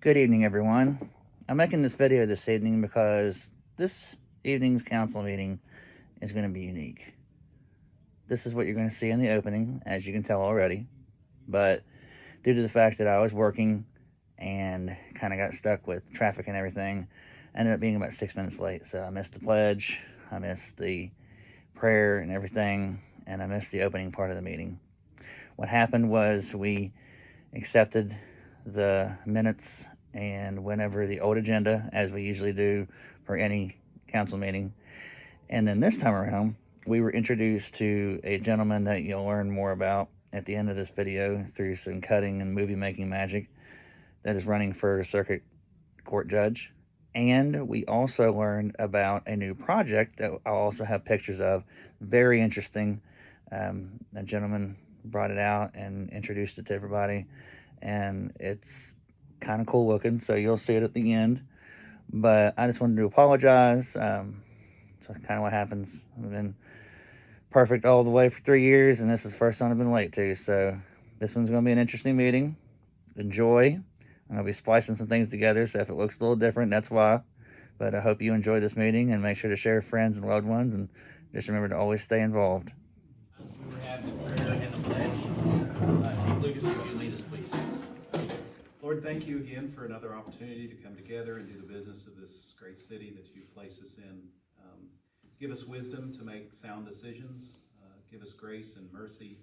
Good evening, everyone. I'm making this video this evening because this evening's council meeting is going to be unique. This is what you're going to see in the opening, as you can tell already. But due to the fact that I was working and kind of got stuck with traffic and everything, I ended up being about 6 minutes late. So I missed the pledge, I missed the prayer and everything, and I missed the opening part of the meeting. What happened was we accepted the minutes and went over the old agenda as we usually do for any council meeting. And then this time around, we were introduced to a gentleman that you'll learn more about at the end of this video through some cutting and movie making magic that is running for circuit court judge. And we also learned about a new project that I'll also have pictures of. Very interesting. A gentleman brought it out and introduced it to everybody, and it's kind of cool looking, so you'll see it at the end. But I just wanted to apologize. So kind of what happens. I've been perfect all the way for 3 years, and this is the first time I've been late to. So this one's going to be an interesting meeting. Enjoy. I'm going to be splicing some things together, so if it looks a little different, that's why. But I hope you enjoy this meeting, and make sure to share with friends and loved ones, and just remember to always stay involved. We have the prayer and the pledge. Chief Lucas, would you lead us, please? Lord, thank you again for another opportunity to come together and do the business of this great city that you've placed us in. Give us wisdom to make sound decisions. Give us grace and mercy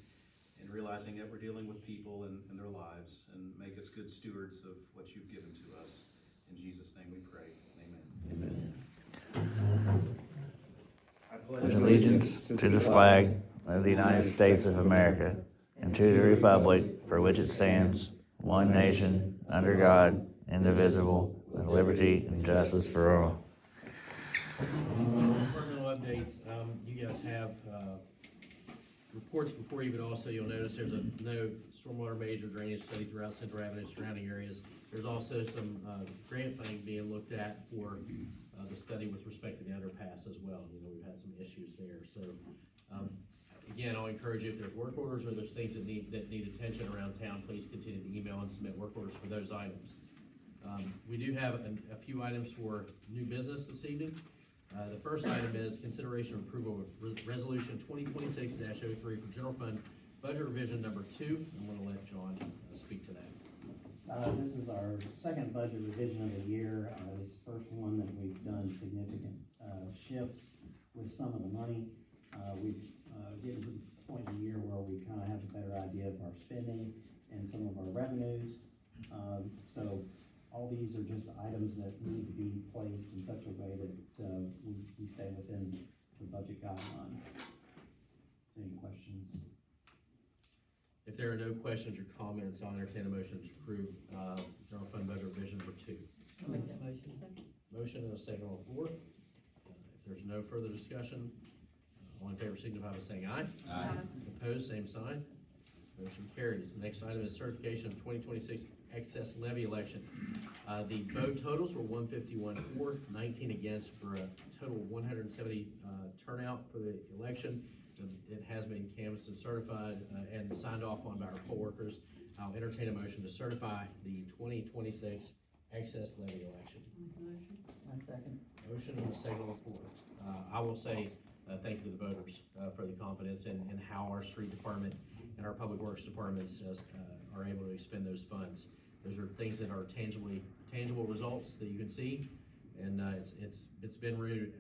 in realizing that we're dealing with people and their lives, and make us good stewards of what you've given to us. In Jesus' name we pray. Amen. Amen. I pledge Allegiance to the flag of the United States of America and to the republic for which it stands, one nation, under God, indivisible, with liberty and justice for all. Departmental updates. You guys have reports before you, but also you'll notice there's no stormwater major drainage study throughout Central Avenue surrounding areas. There's also some grant funding being looked at for the study with respect to the underpass as well. You know, we've had some issues there. So again, I'll encourage you, if there's work orders or there's things that need attention around town, please continue to email and submit work orders for those items. We do have a few items for new business this evening. The first item is consideration of approval of resolution 2026-03 for general fund budget revision number 2. I'm going to let John speak to that. This is our second budget revision of the year. This is the first one that we've done significant shifts with some of the money. We've getting to the point in the year where we kind of have a better idea of our spending and some of our revenues. So all these are just items that need to be placed in such a way that we stay within the budget guidelines. Any questions? If there are no questions or comments, I'll entertain a motion to approve general fund budget revision number 2. I'll make that motion. Motion and a second on the floor. If there's no further discussion, all in favor signify by saying aye. Aye. Opposed, same sign. Motion carries. The next item is certification of 2026 excess levy election. The vote totals were 151 for, 19 against, for a total of 170 turnout for the election. It has been canvassed and certified and signed off on by our poll workers. I'll entertain a motion to certify the 2026 excess levy election. Motion. I second. Motion and a second on the floor. I will say thank you to the voters for the confidence in how our street department and our public works departments are able to expend those funds. Those are things that are tangible results that you can see, and it's been renewed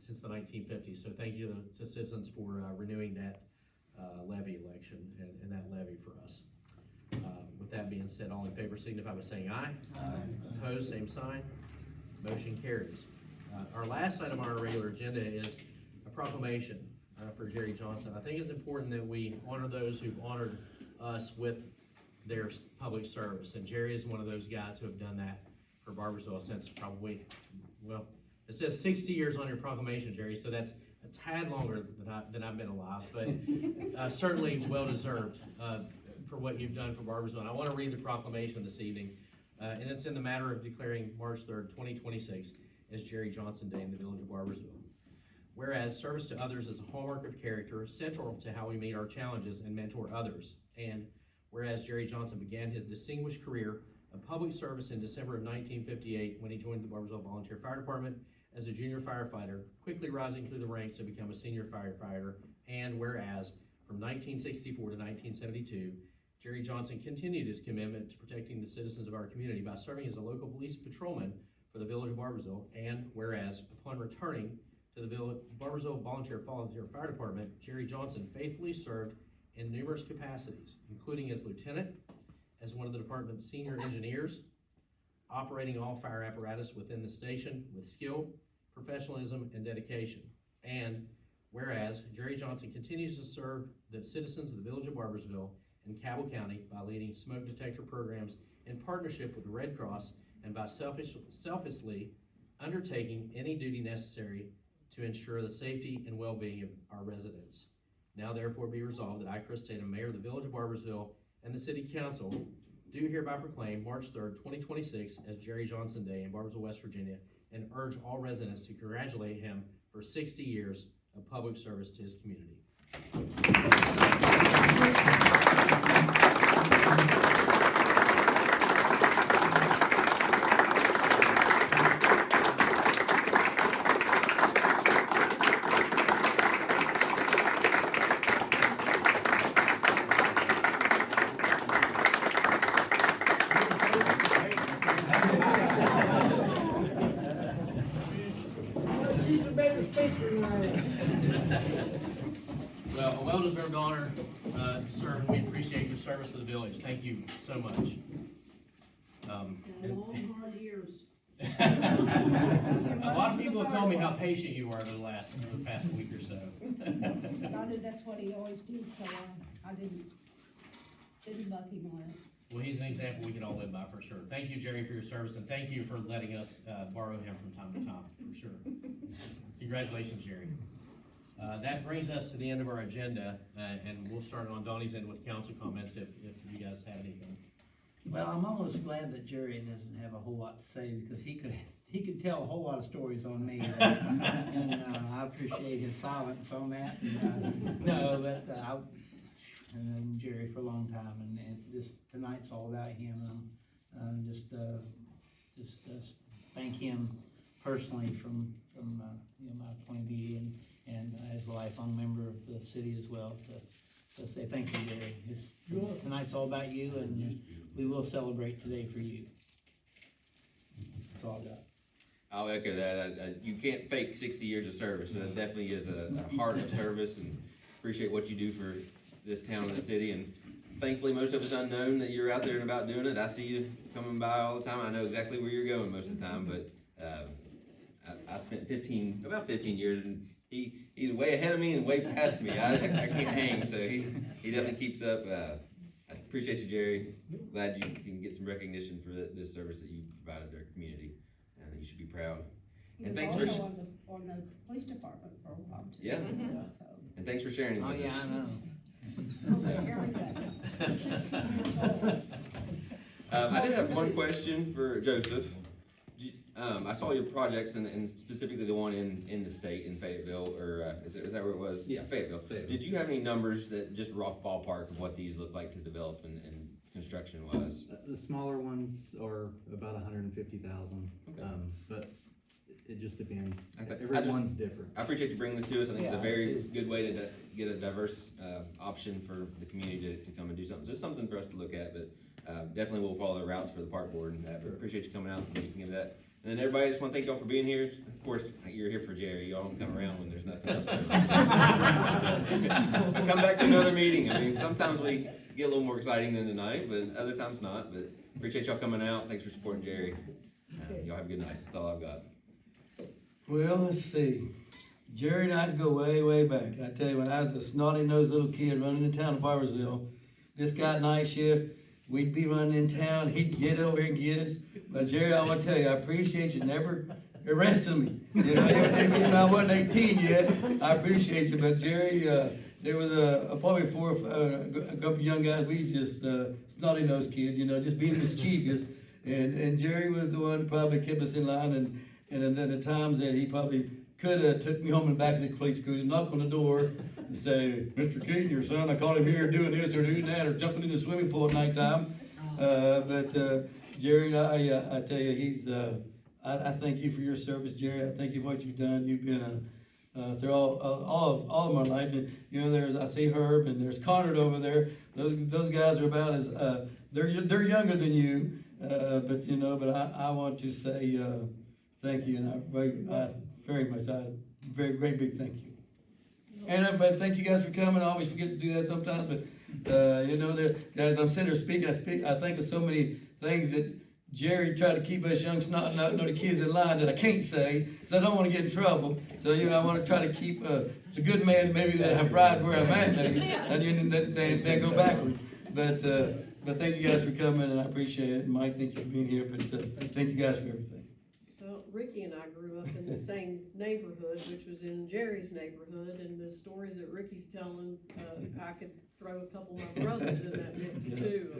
since the 1950s. So thank you to citizens for renewing that levy election and that levy for us. With that being said, all in favor signify by saying aye. Aye. Opposed, same sign. Motion carries. Our last item on our regular agenda is a proclamation for Jerry Johnson. I think it's important that we honor those who've honored us with their public service, and Jerry is one of those guys who have done that for Barboursville since probably, well, it says 60 years on your proclamation, Jerry, so that's a tad longer than I've been alive, but certainly well-deserved for what you've done for Barboursville. And I want to read the proclamation this evening, and it's in the matter of declaring March 3rd, 2026 as Jerry Johnson Day in the village of Barboursville. Whereas service to others is a hallmark of character, central to how we meet our challenges and mentor others. And whereas Jerry Johnson began his distinguished career of public service in December of 1958 when he joined the Barboursville Volunteer Fire Department as a junior firefighter, quickly rising through the ranks to become a senior firefighter. And whereas from 1964 to 1972, Jerry Johnson continued his commitment to protecting the citizens of our community by serving as a local police patrolman for the village of Barboursville. And whereas upon returning to the Barboursville Volunteer Fire Department, Jerry Johnson faithfully served in numerous capacities, including as lieutenant, as one of the department's senior engineers, operating all fire apparatus within the station with skill, professionalism, and dedication. And whereas Jerry Johnson continues to serve the citizens of the village of Barboursville and Cabell County by leading smoke detector programs in partnership with the Red Cross and by selflessly undertaking any duty necessary to ensure the safety and well-being of our residents. Now therefore be resolved that I, Chris Tatum, Mayor of the Village of Barboursville, and the City Council do hereby proclaim March 3rd, 2026 as Jerry Johnson Day in Barboursville, West Virginia, and urge all residents to congratulate him for 60 years of public service to his community. Well, a well-deserved honor, sir, and we appreciate your service to the village. Thank you so much. Long, hard years. A lot of people have told me how patient you are over the past week or so. I knew that's what he always did, so I didn't buck him on it. Well, he's an example we can all live by for sure. Thank you, Jerry, for your service, and thank you for letting us borrow him from time to time, for sure. Congratulations, Jerry. That brings us to the end of our agenda, and we'll start on Donnie's end with council comments if you guys have anything. Well, I'm almost glad that Jerry doesn't have a whole lot to say because he could tell a whole lot of stories on me, and I appreciate his silence on that. I've known Jerry for a long time, and this tonight's all about him. And just thank him personally from my point of view, and as a lifelong member of the city as well. To say thank you, Jerry. Tonight's all about you, and we will celebrate today for you. That's all I got. I'll echo that. You can't fake 60 years of service, so that definitely is a heart of service, and appreciate what you do for this town and the city. And thankfully, most of us unknown that you're out there and about doing it. I see you coming by all the time. I know exactly where you're going most of the time, but I spent about 15 years, and he's way ahead of me and way past me. I can't hang, so he definitely keeps up. I appreciate you, Jerry. Glad you can get some recognition for this service that you provided to our community, and you should be proud. He was also on the police department for a while too. Yeah. So. And thanks for sharing with us. I know. Everything. 16 years old. I did have one question for Joseph. I saw your projects and specifically the one in the state in Fayetteville, or is that where it was? Yes. Fayetteville. Did you have any numbers that just rough ballpark of what these look like to develop and construction wise? The smaller ones are about 150,000. Okay. But it just depends. Okay. Everyone's different. I appreciate you bringing this to us. I think it's a Yeah, very good way to get a diverse option for the community to come and do something. So it's something for us to look at, but definitely we'll follow the routes for the park board. And appreciate you coming out and looking at that. And then everybody, just want to thank y'all for being here. Of course, you're here for Jerry. Y'all don't come around when there's nothing else. But come back to another meeting. I mean, sometimes we get a little more exciting than tonight, but other times not. But appreciate y'all coming out. Thanks for supporting Jerry. Y'all have a good night. That's all I've got. Well, let's see. Jerry and I go way, way back. I tell you, when I was a snotty-nosed little kid running in town of Barboursville, this guy night shift, we'd be running in town, he'd get over here and get us. But Jerry, I want to tell you, I appreciate you never arresting me. You know, even though I wasn't 18 yet, I appreciate you. But Jerry, there was probably a couple of young guys, we just snotty-nosed kids, you know, just being mischievous. And Jerry was the one who probably kept us in line, and then the times that he probably could have took me home and back to the police cruiser, knock on the door and say, Mr. Keaton, your son, I caught him here doing this or doing that, or jumping in the swimming pool at nighttime. But Jerry, I tell you, I thank you for your service, Jerry. I thank you for what you've done. You've been through all of my life. And, you know, I see Herb and there's Conrad over there. Those guys are about as, they're younger than you. But I want to say, thank you. And I very much, very great big thank you. And but thank you guys for coming. I always forget to do that sometimes, but guys, I'm sitting there speaking. I think of so many things that Jerry tried to keep us young, not the kids in line that I can't say, so I don't want to get in trouble. So I want to try to keep the good man maybe that I pride where I'm at, maybe, and then go backwards. But thank you guys for coming, and I appreciate it. And Mike, thank you for being here. But thank you guys for everything. Well, Ricky and I grew up in the same neighborhood, which was in Jerry's neighborhood, and the stories that Ricky's telling, I could throw a couple of my brothers in that mix too,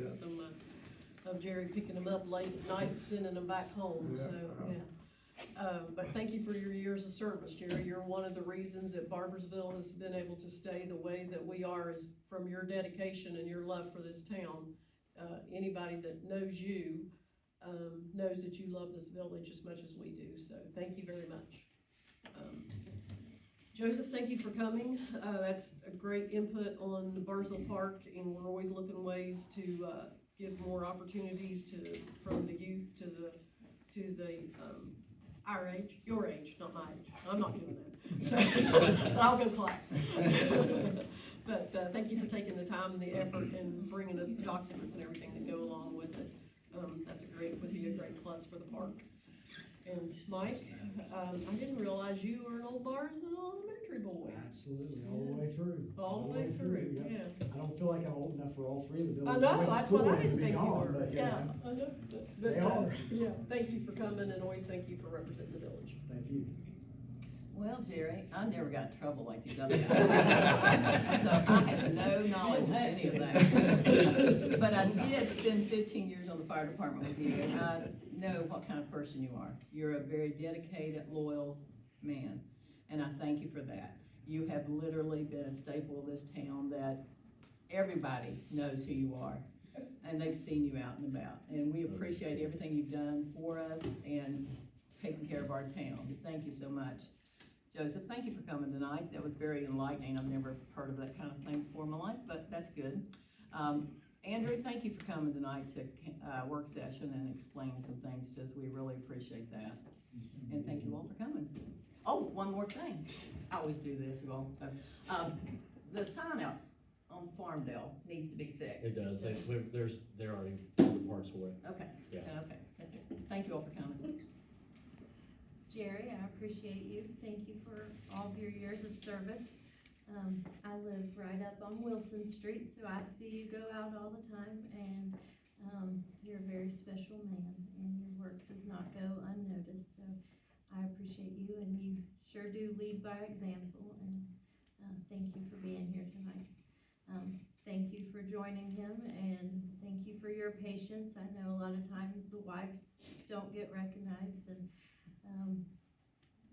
of Jerry picking them up late at night and sending them back home, so, yeah. But thank you for your years of service, Jerry. You're one of the reasons that Barboursville has been able to stay the way that we are is from your dedication and your love for this town. Anybody that knows you, knows that you love this village as much as we do, so thank you very much. Joseph, thank you for coming. That's a great input on the Barboursville Park, and we're always looking ways to give more opportunities from the youth to the our age, your age, not my age. I'm not doing that. So I'll go clap. But thank you for taking the time and the effort and bringing us the documents and everything that go along with it. Would be a great plus for the park. And Mike, I didn't realize you were an old Barboursville Elementary boy. Absolutely, all the way through. All the way through, yeah. I don't feel like I'm old enough for all three of the I buildings. know, went to that's school what I in didn't think you beyond, were, but, yeah. I know. But, They are. Yeah, thank you for coming, and always thank you for representing the village. Thank you. Well, Jerry, I never got in trouble like these other guys. So I have no knowledge of any of that. But I did spend 15 years on the fire department with you, and I know what kind of person you are. You're a very dedicated, loyal man, and I thank you for that. You have literally been a staple of this town that everybody knows who you are, and they've seen you out and about. And we appreciate everything you've done for us and taking care of our town. Thank you so much. Joseph, thank you for coming tonight. That was very enlightening. I've never heard of that kind of thing before in my life, but that's good. Andrew, thank you for coming tonight to work session and explaining some things to us. We really appreciate that. And thank you all for coming. Oh, one more thing. I always do this, you all. So, the sign outs on Farmdale needs to be fixed. It does, there are already the parts for it. Okay, Yeah. okay, that's it. Thank you all for coming. Jerry, I appreciate you. Thank you for all of your years of service. I live right up on Wilson Street, so I see you go out all the time, and you're a very special man, and your work does not go unnoticed, so I appreciate you, and you sure do lead by example, and thank you for being here tonight. Thank you for joining him, and thank you for your patience. I know a lot of times the wives don't get recognized, and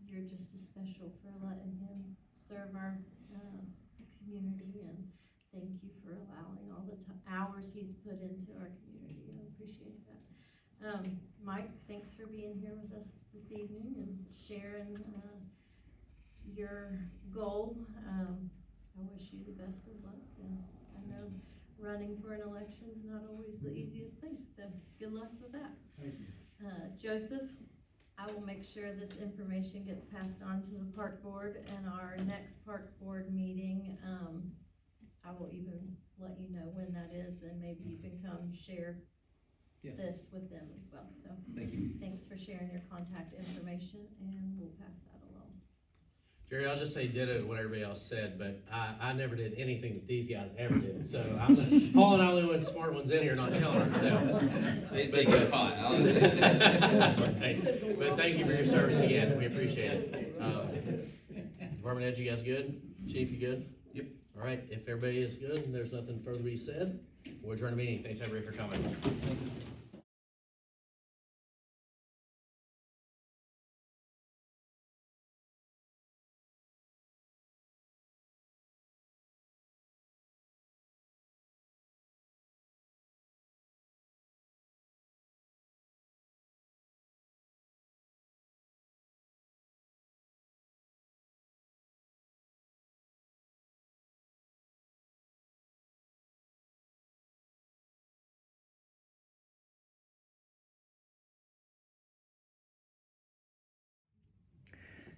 you're just as special for letting him serve our community, and thank you for allowing all the hours he's put into our community. I appreciate that. Mike, thanks for being here with us this evening and sharing your goal. I wish you the best of luck, and I know running for an election is not always the easiest thing, so good luck with that. Thank you. Joseph, I will make sure this information gets passed on to the park board, and our next park board meeting, I will even let you know when that is, and maybe you can come share this with them as well. So Thank you. thanks for sharing your contact information, and we'll pass that along. Jerry, I'll just say ditto to what everybody else said, but I never did anything that these guys ever did, so Paul and I are the only smart ones in here not telling ourselves. They take a pot. Hey, but thank you for your service again, we appreciate it. Department heads, you guys good? Chief, you good? Yep. All right, if everybody is good and there's nothing further to be said, we'll adjourn the meeting. Thanks everybody for coming.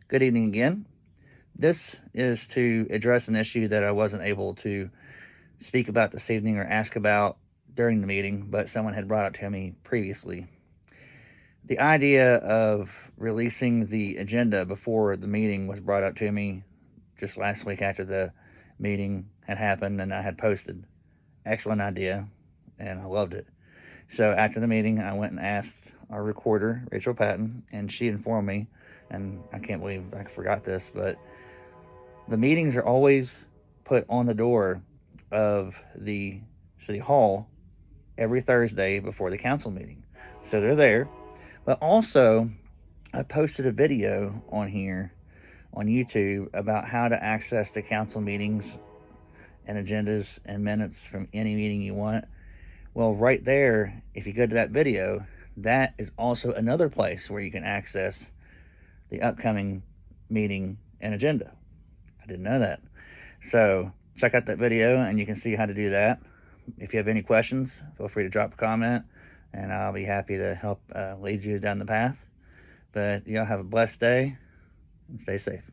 Good evening again. This is to address an issue that I wasn't able to speak about this evening or ask about during the meeting, but someone had brought it to me previously. The idea of releasing the agenda before the meeting was brought up to me just last week after the meeting had happened and I had posted. Excellent idea, and I loved it. So after the meeting, I went and asked our recorder, Rachel Patton, and she informed me, and I can't believe I forgot this, but the meetings are always put on the door of the city hall every Thursday before the council meeting. So they're there. But also, I posted a video on here on YouTube about how to access the council meetings and agendas and minutes from any meeting you want. Well, right there, if you go to that video, that is also another place where you can access the upcoming meeting and agenda. I didn't know that. So check out that video and you can see how to do that. If you have any questions, feel free to drop a comment and I'll be happy to help lead you down the path. But y'all have a blessed day and stay safe.